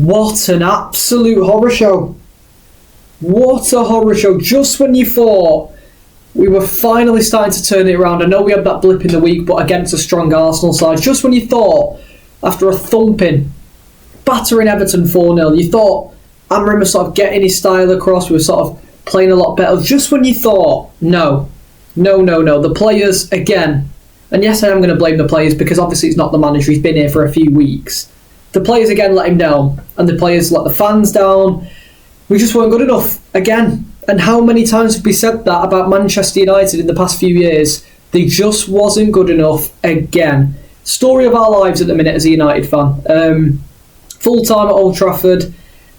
What an absolute horror show. What a horror show. Just when you thought we were finally starting to turn it around. I know we had that blip in the week, but against a strong Arsenal side. Just when you thought, after a thumping, battering Everton 4-0, you thought Amorim was sort of getting his style across. We were sort of playing a lot better. Just when you thought, no. The players, again, and yes, I am going to blame the players because obviously it's not the manager. He's been here for a few weeks. The players again let him down, and the players let the fans down. We just weren't good enough again. And how many times have we said that about Manchester United in the past few years? They just wasn't good enough again. Story of our lives at the minute as a United fan. Full time at Old Trafford,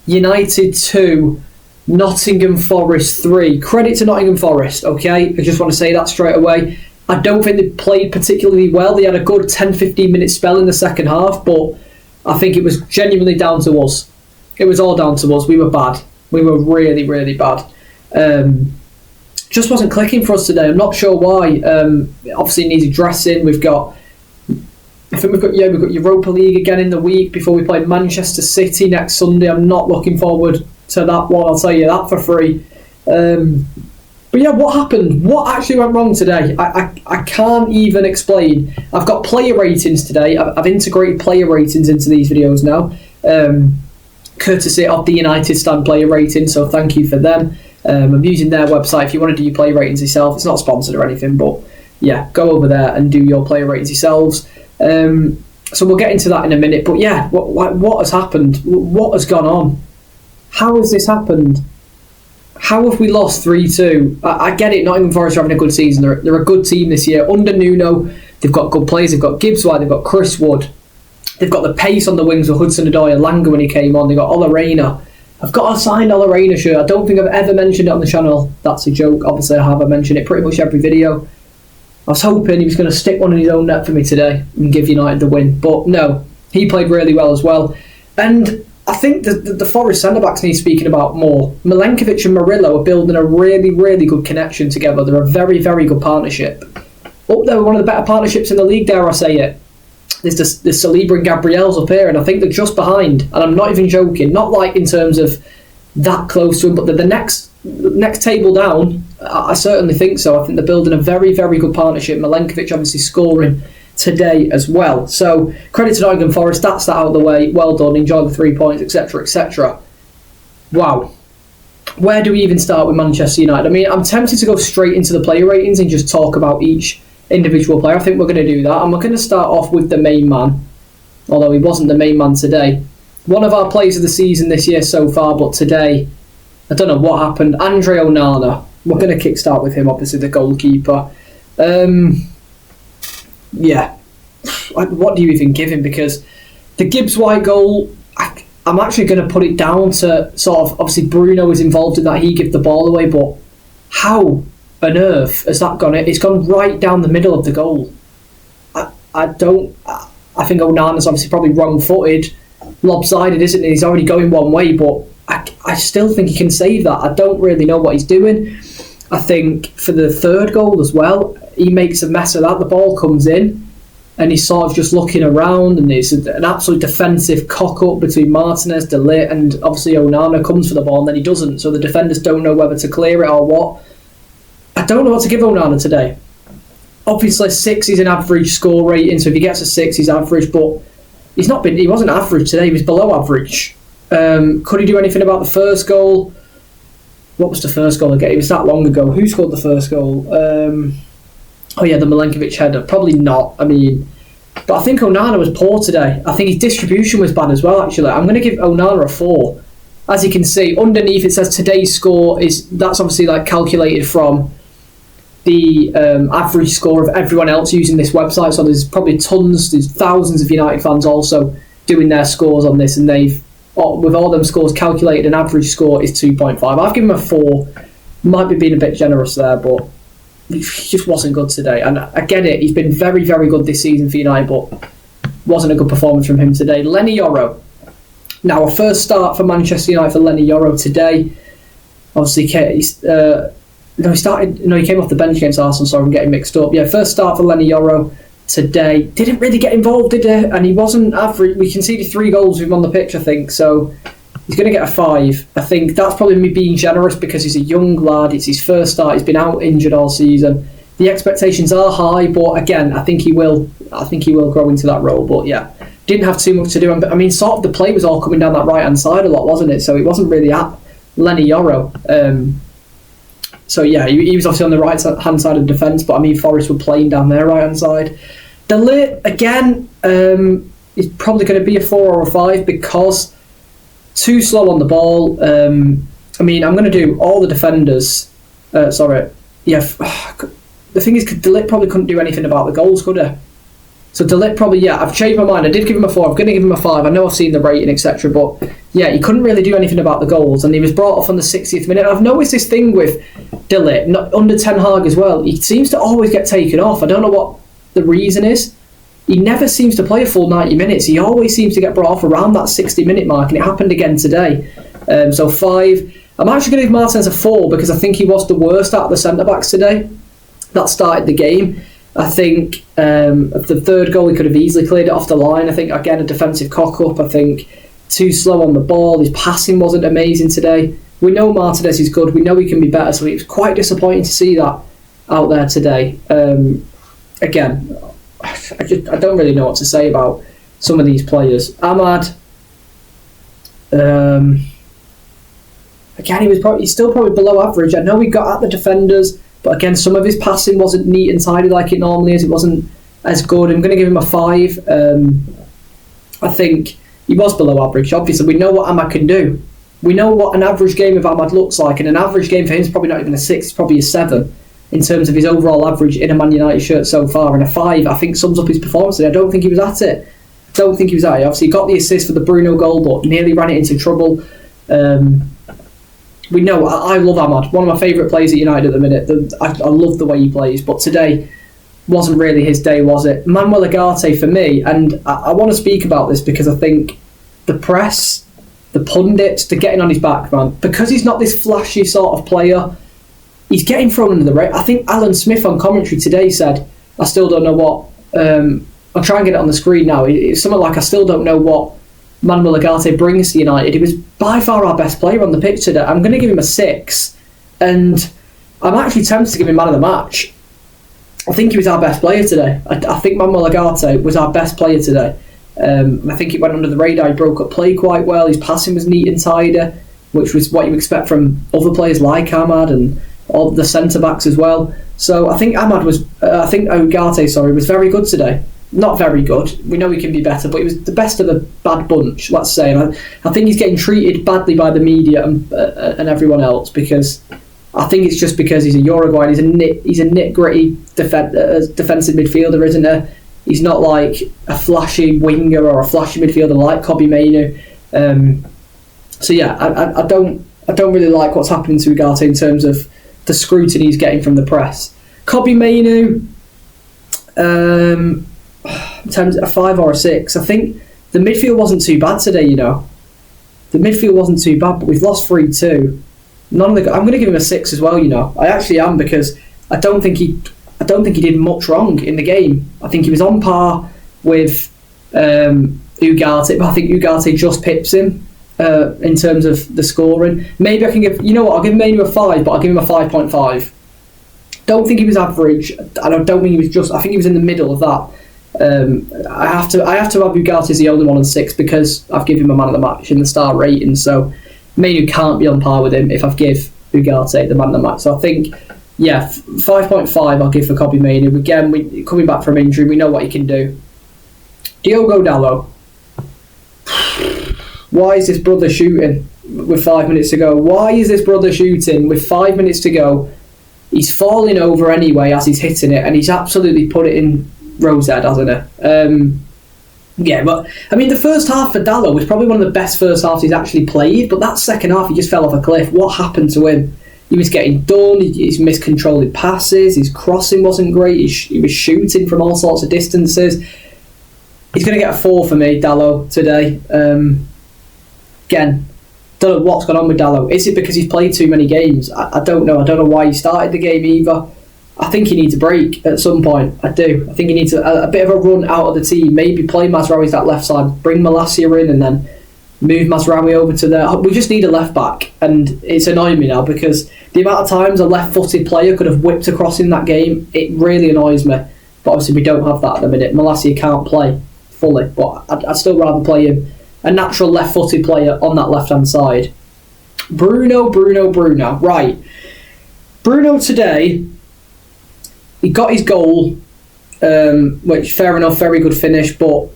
United 2, Nottingham Forest 3. Credit to Nottingham Forest, okay? I just want to say that straight away. I don't think they played particularly well. They had a good 10-15 minute spell in the second half, but I think it was genuinely down to us. It was all down to us. We were bad. We were really, really bad. Just wasn't clicking for us today. I'm not sure why. Obviously, it needs addressing. We've got Europa League again in the week before we play Manchester City next Sunday. I'm not looking forward to that one. I'll tell you that for free. But yeah, what happened? What actually went wrong today? I can't even explain. I've got player ratings today. I've integrated player ratings into these videos now, courtesy of the United Stand player rating. So thank you for them. I'm using their website. If you want to do your player ratings yourself, it's not sponsored or anything, but yeah, go over there and do your player ratings yourselves. So we'll get into that in a minute. But yeah, what has happened? What has gone on? How has this happened? How have we lost 3-2? I get it, Nottingham Forest are having a good season. They're a good team this year. Under Nuno, they've got good players. They've got Gibbs White, they've got Chris Wood. They've got the pace on the wings with Hudson-Odoi and Langer when he came on. They've got Ola Reina. I've got a signed Ola Reina shirt. I don't think I've ever mentioned it on the channel. That's a joke. Obviously, I have. I mentioned it pretty much every video. I was hoping he was going to stick one in his own net for me today and give United the win. But no, he played really well as well. And I think the Forest centre-backs need speaking about more. Milenkovic and Murillo are building a really, really good connection together. They're a very, very good partnership. Up there, one of the better partnerships in the league, dare I say it. There's Saliba and Gabriel's up here, and I think they're just behind. And I'm not even joking. Not like in terms of that close to him, but the next table down, I certainly think so. I think they're building a very, very good partnership. Milenkovic obviously scoring today as well. So credit to Nottingham Forest. That's that out of the way. Well done. Enjoy the 3 points, etc., etc. Wow. Where do we even start with Manchester United? I mean, I'm tempted to go straight into the player ratings and just talk about each individual player. I think we're going to do that, and we're going to start off with the main man, although he wasn't the main man today. One of our players of the season this year so far, but today, I don't know what happened. Andre Onana. We're going to kickstart with him, obviously, the goalkeeper. Yeah. What do you even give him? Because the Gibbs White goal, I'm actually going to put it down to sort of, obviously Bruno is involved in that, he gave the ball away, but how on earth has that gone? It's gone right down the middle of the goal. I think Onana's obviously probably wrong-footed, lopsided, isn't he? He's already going one way, but I still think he can save that. I don't really know what he's doing. I think for the third goal as well, he makes a mess of that. The ball comes in and he's sort of just looking around, and it's an absolute defensive cock-up between Martinez, De Ligt, and obviously Onana comes for the ball and then he doesn't. So the defenders don't know whether to clear it or what. I don't know what to give Onana today. Obviously 6 is an average score rating, so if he gets a 6 he's average, but he wasn't average today, he was below average. Could he do anything about the first goal? What was the first goal again? It was that long ago. Who scored the first goal? The Milenkovic header. Probably not. I mean, but I think Onana was poor today. I think his distribution was bad as well, actually. I'm going to give Onana a 4. As you can see, underneath it says today's score that's obviously like calculated from the average score of everyone else using this website. So there's probably there's thousands of United fans also doing their scores on this, and with all them scores calculated, an average score is 2.5. I've given him a 4. Might be being a bit generous there, but he just wasn't good today. And I get it, he's been very, very good this season for United, but wasn't a good performance from him today. Lenny Yoro. Now, a first start for Manchester United for Lenny Yoro today. Obviously, he came off the bench against Arsenal, so I'm getting mixed up. Yeah, first start for Lenny Yoro today. Didn't really get involved, did he? And he wasn't average. We conceded 3 goals with him on the pitch, I think, so he's going to get a 5. I think that's probably me being generous because he's a young lad. It's his first start. He's been out injured all season. The expectations are high, but again, I think he will grow into that role. But yeah, didn't have too much to do. I mean, sort of the play was all coming down that right-hand side a lot, wasn't it? So it wasn't really at Lenny Yoro. So yeah, he was obviously on the right-hand side of the defence, but I mean, Forest were playing down their right-hand side. De Ligt, again, is probably going to be a 4 or a 5 because too slow on the ball. I mean, I'm going to do all the defenders. The thing is, De Ligt probably couldn't do anything about the goals, could he? So De Ligt probably, I've changed my mind. I did give him a 4. I'm going to give him a 5. I know I've seen the rating, etc. But yeah, he couldn't really do anything about the goals, and he was brought off on the 60th minute. I've noticed this thing with De Ligt, under Ten Hag as well. He seems to always get taken off. I don't know what the reason is. He never seems to play a full 90 minutes. He always seems to get brought off around that 60-minute mark, and it happened again today. So 5. I'm actually going to give Martinez a 4 because I think he was the worst out of the centre-backs today that started the game. I think the third goal, he could have easily cleared it off the line. I think, again, a defensive cock-up. I think too slow on the ball. His passing wasn't amazing today. We know Martinez is good. We know he can be better, so it was quite disappointing to see that out there today. Again, I don't really know what to say about some of these players. Ahmad, again, he's still probably below average. I know he got at the defenders, but again, some of his passing wasn't neat and tidy like it normally is. It wasn't as good. I'm going to give him a 5. I think he was below average. Obviously, we know what Ahmad can do. We know what an average game of Ahmad looks like, and an average game for him is probably not even a 6, it's probably a 7 in terms of his overall average in a Man United shirt so far. And a 5, I think, sums up his performance today. I don't think he was at it. Obviously, he got the assist for the Bruno goal, but nearly ran it into trouble. We know, I love Ahmad, one of my favourite players at United at the minute. I love the way he plays, but today wasn't really his day, was it? Manuel Ugarte for me, and I want to speak about this because I think the press, the pundits, they're getting on his back, man. Because he's not this flashy sort of player, he's getting thrown under the radar. I think Alan Smith on commentary today said, I still don't know what, I'll try and get it on the screen now. It's something like, I still don't know what Manuel Ugarte brings to United. He was by far our best player on the pitch today. I'm going to give him a 6, and I'm actually tempted to give him man of the match. I think he was our best player today. I think Manuel Ugarte was our best player today. I think it went under the radar. He broke up play quite well. His passing was neat and tidy, which was what you expect from other players like Ahmad and all the centre backs as well. So I think Ugarte was very good today. Not very good. We know he can be better, but he was the best of the bad bunch, let's say. And I think he's getting treated badly by the media and everyone else, because I think it's just because he's a Uruguayan. He's a nit-gritty defensive midfielder, isn't he? He's not like a flashy winger or a flashy midfielder like Kobbie Mainoo. So yeah, I don't really like what's happening to Ugarte in terms of the scrutiny he's getting from the press. Kobbie Mainoo, in terms of a 5 or a 6, I think the midfield wasn't too bad today. The midfield wasn't too bad, but we've lost 3-2. I'm going to give him a 6 as well. I actually am, because I don't think he did much wrong in the game. I think he was on par with Ugarte, but I think Ugarte just pips him in terms of the scoring. Maybe I can give, I'll give Mainoo a 5, but I'll give him a 5.5. Don't think he was average, and I don't think he was just. I think he was in the middle of that. I have to have Ugarte as the only one on 6 because I've given him a man of the match in the star rating. So Mainoo can't be on par with him if I've give Ugarte the man of the match. So I think, 5.5 I'll give for Kobbie Mainoo. Again, coming back from injury, we know what he can do. Diogo Dalot. Why is this brother shooting with 5 minutes to go? Why is this brother shooting with 5 minutes to go? He's falling over anyway as he's hitting it, and he's absolutely put it in Rose Ed, hasn't he? But I mean, the first half for Dalot was probably one of the best first halves he's actually played, but that second half he just fell off a cliff. What happened to him? He was getting done, he's miscontrolled passes, his crossing wasn't great, he was shooting from all sorts of distances. He's going to get a 4 for me, Dalot, today. Again, don't know what's gone on with Dalot. Is it because he's played too many games? I don't know. I don't know why he started the game either. I think he needs a break at some point. I do. I think he needs a bit of a run out of the team. Maybe play Mazraoui that left side, bring Malacia in, and then move Mazraoui over to there. We just need a left back, and it's annoying me now because the amount of times a left-footed player could have whipped across in that game, it really annoys me. But obviously we don't have that at the minute. Malacia can't play fully, but I'd still rather play him, a natural left-footed player on that left-hand side. Bruno. Right. Bruno today, he got his goal, which, fair enough, very good finish, but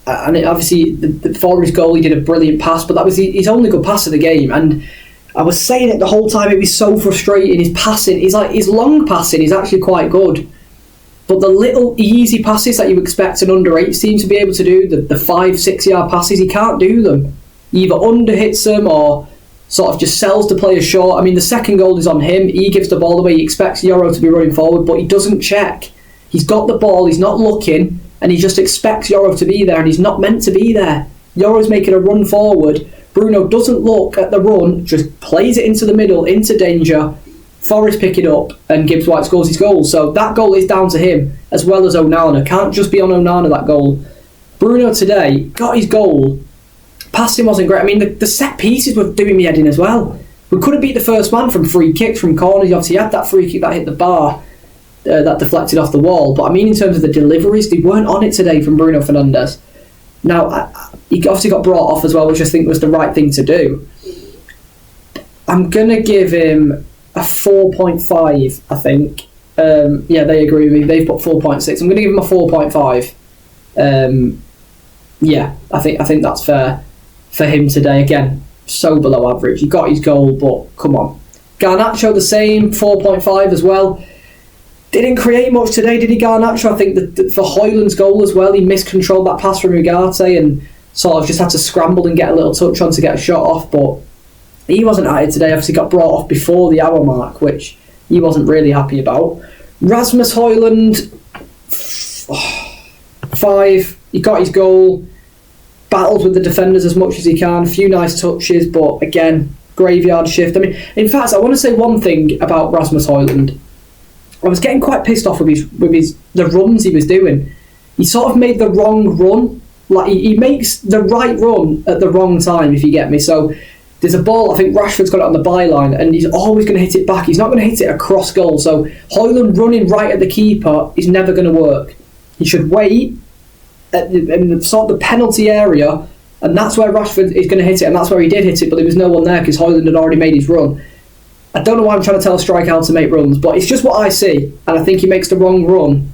obviously before his goal he did a brilliant pass, but that was his only good pass of the game, and I was saying it the whole time, it was so frustrating. His passing, his long passing is actually quite good, but the little easy passes that you expect an under-8 team to be able to do, the 5-6 yard passes, he can't do them. He either under-hits them or sort of just sells the player short. I mean, the second goal is on him. He gives the ball away. He expects Yoro to be running forward, but he doesn't check. He's got the ball, he's not looking, and he just expects Yoro to be there, and he's not meant to be there. Yoro's making a run forward. Bruno doesn't look at the run, just plays it into the middle, into danger. Forrest pick it up, and Gibbs White scores his goal. So that goal is down to him, as well as Onana. Can't just be on Onana, that goal. Bruno today got his goal. Passing wasn't great. I mean, the set pieces were doing me head in as well. We couldn't beat the first man from free kicks, from corners. He obviously had that free kick that hit the bar, that deflected off the wall. But I mean, in terms of the deliveries, they weren't on it today from Bruno Fernandes. Now, he obviously got brought off as well, which I think was the right thing to do. I'm going to give him a 4.5, I think. Yeah, they agree with me. They've put 4.6. I'm going to give him a 4.5. Yeah, I think that's fair for him today. Again, so below average. He got his goal, but come on. Garnacho the same, 4.5 as well. Didn't create much today, did he, Garnacho? I think that for Højlund's goal as well, he miscontrolled that pass from Ugarte and sort of just had to scramble and get a little touch on to get a shot off, but he wasn't at it today. Obviously got brought off before the hour mark, which he wasn't really happy about. Rasmus Højlund, 5. He got his goal, battled with the defenders as much as he can, a few nice touches, but again, graveyard shift. I mean, in fact, I want to say one thing about Rasmus Højlund. I was getting quite pissed off with the runs he was doing. He sort of made the wrong run. Like he makes the right run at the wrong time, if you get me. So there's a ball, I think Rashford's got it on the byline, and he's always going to hit it back. He's not going to hit it across goal. So Højlund running right at the keeper is never going to work. He should wait in the sort of the penalty area, and that's where Rashford is going to hit it, and that's where he did hit it, but there was no one there because Højlund had already made his run. I don't know why I'm trying to tell a striker how to make runs, but it's just what I see, and I think he makes the wrong run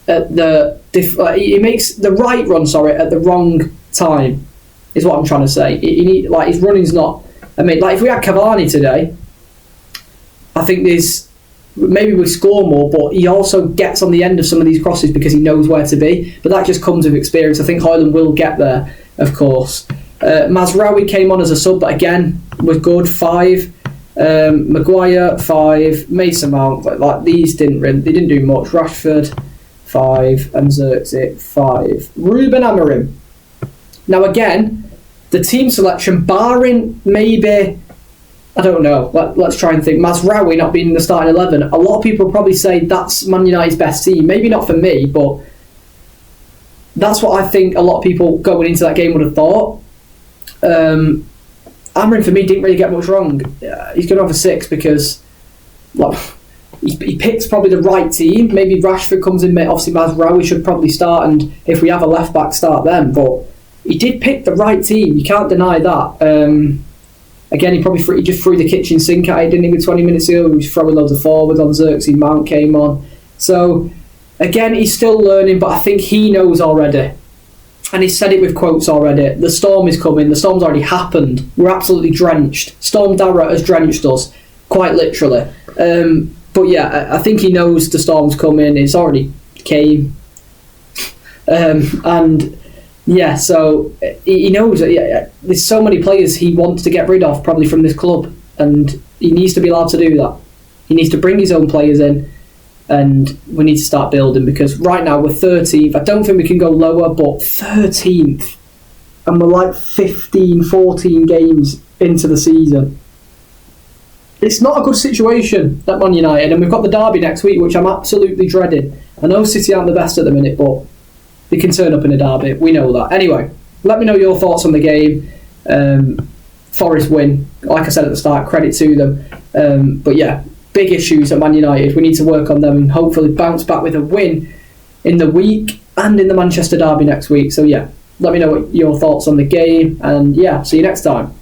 at he makes the right run, at the wrong time, is what I'm trying to say. His running's not. I mean, like if we had Cavani today, I think maybe we score more, but he also gets on the end of some of these crosses because he knows where to be. But that just comes with experience. I think Højlund will get there, of course. Mazraoui came on as a sub, but again was good, 5. Maguire 5, Mason Mount, like these didn't do much. Rashford 5 and Xerxes 5. Ruben Amorim. Now again, the team selection, barring maybe, I don't know, let's try and think, Mazraoui not being in the starting 11, a lot of people probably say that's Man United's best team. Maybe not for me, but that's what I think a lot of people going into that game would have thought. Amorim for me didn't really get much wrong. He's going to have a 6 because he picks probably the right team. Maybe Rashford comes in, obviously Mazraoui should probably start, and if we have a left back, start them, but he did pick the right team, you can't deny that. Again, he just threw the kitchen sink at it, didn't he, with 20 minutes ago? He was throwing loads of forwards on Xerxes, Mount came on. So again, he's still learning, but I think he knows already. And he said it with quotes already. The storm is coming. The storm's already happened. We're absolutely drenched. Storm Dara has drenched us, quite literally. But yeah, I think he knows the storm's coming. It's already came. And yeah, so he knows that there's so many players he wants to get rid of, probably from this club. And he needs to be allowed to do that. He needs to bring his own players in. And we need to start building, because right now we're 13th. I don't think we can go lower, but 13th, and we're like 15, 14 games into the season. it's not a good situation at Man United, and we've got the derby next week, which I'm absolutely dreading. I know City aren't the best at the minute, but they can turn up in a derby. We know that. Anyway, let me know your thoughts on the game. Forest win. Like I said at the start, credit to them. But yeah, big issues at Man United. We need to work on them and hopefully bounce back with a win in the week and in the Manchester derby next week. So yeah, let me know what your thoughts on the game, and yeah, see you next time.